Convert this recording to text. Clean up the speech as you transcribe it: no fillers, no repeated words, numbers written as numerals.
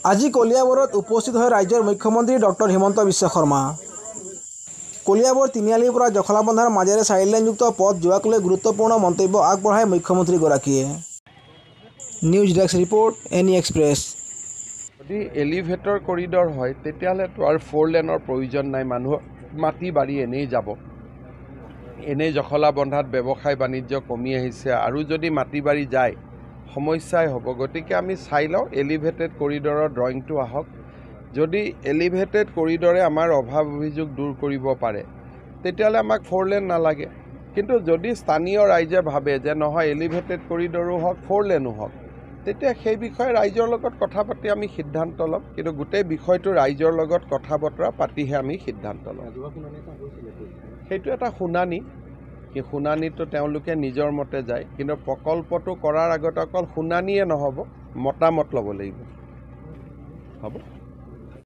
আজি কলিয়াবৰত উপস্থিত হয় ৰাজ্যৰ মুখ্যমন্ত্ৰী ডক্টৰ হিমন্ত বিশ্ব শৰ্মা। কলিয়াবৰ তিনিআলিৰ পৰা জখলাবন্ধাৰ মাজেৰে 4 লেনযুক্ত পথ যোৱাক লৈ গুৰুত্বপূৰ্ণ মন্তব্য আগবঢ়ায় মুখ্যমন্ত্ৰীগৰাকীয়ে। News desk report, any express. যদি এলিভেটৰ কৰিডৰ হয় তেতিয়াহ'লেতো আৰু 4 লেনৰ প্ৰয়োজন নাই। মানুহৰ মাটি বাৰী এনেই যাব, এনেই জখলাবন্ধাত ব্যৱসায় বাণিজ্য কমি আহিছে, আৰু যদি মাটি বাৰী যায় সমস্যাই হ'ব। গতিকে আমি চাই লওঁ এলিভেটেড কৰিডৰৰ ড্ৰয়িংটো আহক। যদি এলিভেটেড কৰিডৰে আমাৰ অভাৱ অভিযোগ দূৰ কৰিব পাৰে তেতিয়াহ'লে আমাক 4 লেন নালাগে। কিন্তু যদি স্থানীয় ৰাইজে ভাবে যে নহয় এলিভেটেড কৰিডৰো হওক 4 লেনো হওক, তেতিয়া সেই বিষয়ে ৰাইজৰ লগত কথা পাতি আমি সিদ্ধান্ত ল'ম। কিন্তু গোটেই বিষয়টো ৰাইজৰ লগত কথা বতৰা পাতিহে আমি সিদ্ধান্ত ল'ম। সেইটো এটা শুনানি, কি শুনানিটো তেওঁলোকে নিজৰ মতে যায়, কিন্তু প্ৰকল্পটো কৰাৰ আগতে অকল শুনানিয়ে নহ'ব, মতামত ল'ব লাগিব। হ'ব।